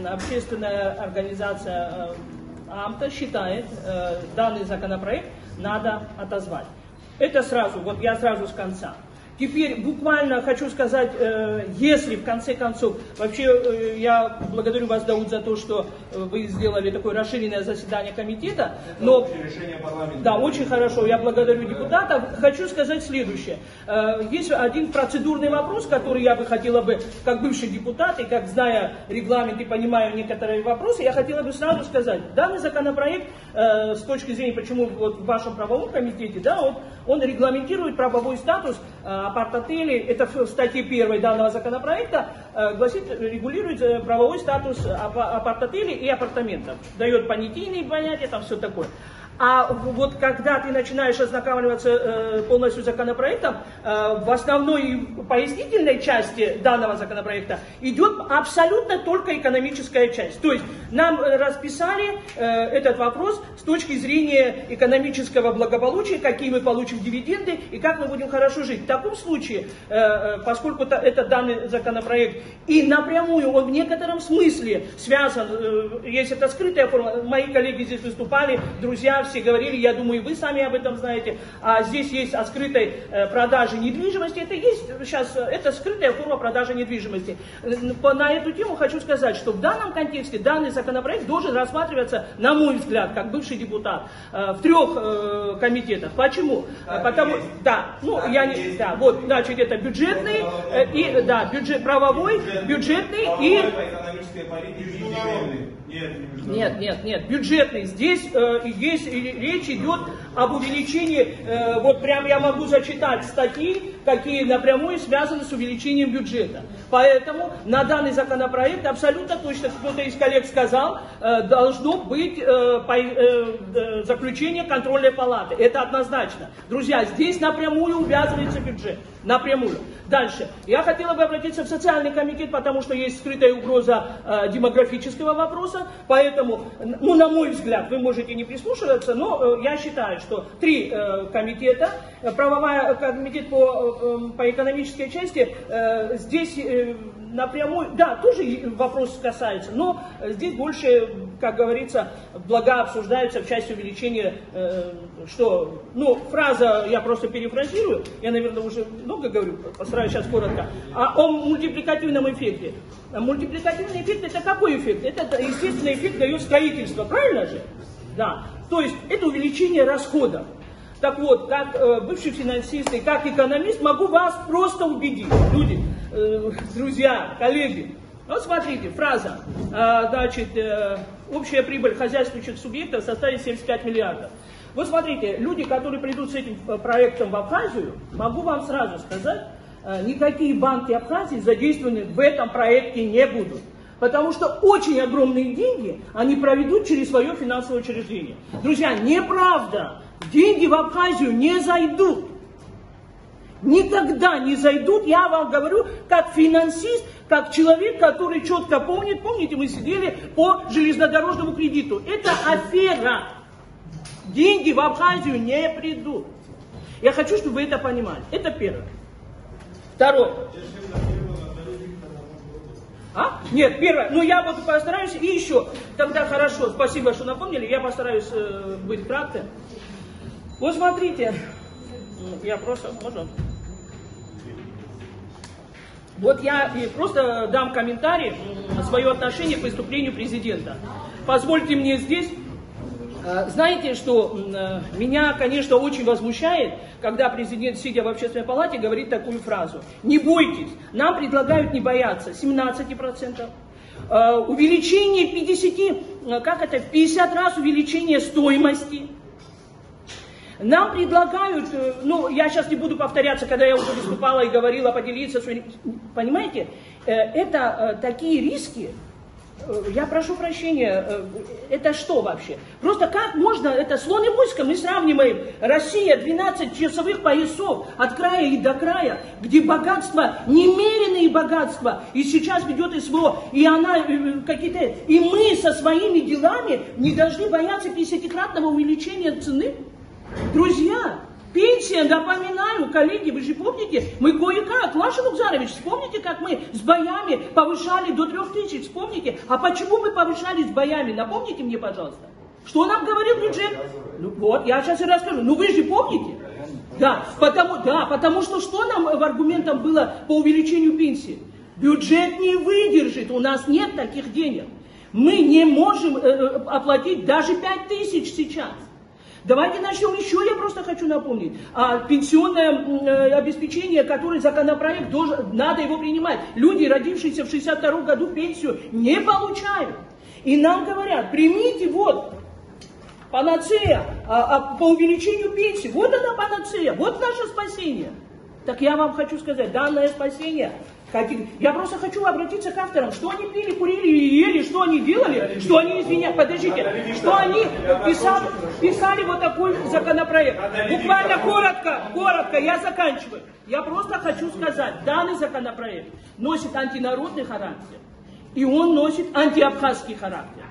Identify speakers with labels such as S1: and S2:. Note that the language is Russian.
S1: общественная организация АМТА считает, данный законопроект надо отозвать. Это сразу, вот я сразу с конца. Теперь буквально хочу сказать, если в конце концов, вообще я благодарю вас, Дауд, за то, что вы сделали такое расширенное заседание комитета. Но, да, очень хорошо, я благодарю депутатов. Хочу сказать следующее. Есть один процедурный вопрос, который я бы хотела бы, как бывший депутат и как зная регламент и понимая некоторые вопросы, я хотела бы сразу сказать, данный законопроект, с точки зрения, почему вот в вашем правовом комитете, да, он регламентирует правовой статус апарт-отелей, это в статье 1 данного законопроекта, гласит, регулирует правовой статус апарт-отелей и апартаментов. Дает понятийные понятия, там все такое. А вот когда ты начинаешь ознакомливаться полностью с законопроектом, в основной пояснительной части данного законопроекта идет абсолютно только экономическая часть. То есть нам расписали этот вопрос с точки зрения экономического благополучия, какие мы получим дивиденды и как мы будем хорошо жить. В таком случае, поскольку это данный законопроект и напрямую он в некотором смысле связан, есть это скрытая форма, мои коллеги здесь выступали, друзья, все говорили, я думаю, и вы сами об этом знаете, а здесь есть о скрытой продаже недвижимости, это есть сейчас, это скрытая форма продажи недвижимости. На эту тему хочу сказать, что в данном контексте данный законопроект должен рассматриваться, на мой взгляд, как бывший депутат, в 3 комитетах. Почему? Потому, да, ну, я не, да, вот, значит, это бюджетный, и, да, правовой, бюджетный и... Нет, бюджетный. Здесь речь идет об увеличении, вот прям я могу зачитать статьи, какие напрямую связаны с увеличением бюджета. Поэтому на данный законопроект абсолютно точно, кто-то из коллег сказал, должно быть заключение контрольной палаты. Это однозначно. Друзья, здесь напрямую увязывается бюджет. Напрямую. Дальше. Я хотела бы обратиться в социальный комитет, потому что есть скрытая угроза демографического вопроса. Поэтому, ну, на мой взгляд, вы можете не прислушиваться, но я считаю, что 3 комитета, правовой комитет по экономической части, здесь напрямую, да, тоже вопрос касается, но здесь больше, как говорится, блага обсуждаются в части увеличения, что, ну, фраза, я просто перефразирую, я, наверное, уже много говорю, постараюсь сейчас коротко, о мультипликативном эффекте. Мультипликативный эффект — это какой эффект? Это, естественно, эффект дает строительство, правильно же? Да, то есть это увеличение расходов. Так вот, как бывший финансист и как экономист могу вас просто убедить, люди, друзья, коллеги. Вот смотрите, фраза, значит, общая прибыль хозяйствующих субъектов составит 75 миллиардов. Вот смотрите, люди, которые придут с этим проектом в Абхазию, могу вам сразу сказать, никакие банки Абхазии задействованы в этом проекте не будут. Потому что очень огромные деньги они проведут через свое финансовое учреждение. Друзья, неправда. Деньги в Абхазию не зайдут. Никогда не зайдут, я вам говорю, как финансист, как человек, который четко помнит, помните, мы сидели по железнодорожному кредиту. Это афера. Деньги в Абхазию не придут. Я хочу, чтобы вы это понимали. Это первое. Второе. Нет, первое. Ну, я вот постараюсь и еще. Тогда хорошо, спасибо, что напомнили. Я постараюсь быть кратким. Вот смотрите. Я просто... Можно? Вот я просто дам комментарий, свое отношение к выступлению президента. Позвольте мне здесь... Знаете, что меня, конечно, очень возмущает, когда президент, сидя в общественной палате, говорит такую фразу. Не бойтесь, нам предлагают не бояться 17%. Увеличение 50 раз увеличение стоимости. Нам предлагают, ну, я сейчас не буду повторяться, когда я уже выступала и говорила, поделиться своими... Понимаете, это такие риски. Я прошу прощения, это что вообще? Просто как можно, это слон и моська, мы сравниваем Россия 12 часовых поясов от края и до края, где богатство, немеренные богатства, и сейчас ведет СВО, и она какие-то, и мы со своими делами не должны бояться 50-кратного увеличения цены. Друзья, Пенсия, напоминаю, коллеги, вы же помните, мы кое-как, Лаша Лукзарович, вспомните, как мы с боями повышали до 3000, вспомните. А почему мы повышали с боями, напомните мне, пожалуйста. Что нам говорил бюджет? Ну вот, я сейчас и расскажу. Ну вы же помните? Да, потому что нам в аргументах было по увеличению пенсии? Бюджет не выдержит, у нас нет таких денег. Мы не можем оплатить даже 5000 сейчас. Давайте начнем еще, я просто хочу напомнить. Пенсионное обеспечение, который законопроект, надо его принимать. Люди, родившиеся в 62 году, пенсию не получают. И нам говорят, примите вот панацея по увеличению пенсии. Вот она панацея, вот наше спасение. Так я вам хочу сказать, данное спасение... Я просто хочу обратиться к авторам, что они пили, курили и ели, что они делали, что они, подождите, что они писали вот такой законопроект. Буквально коротко, я заканчиваю. Я просто хочу сказать, данный законопроект носит антинародный характер, и он носит антиабхазский характер.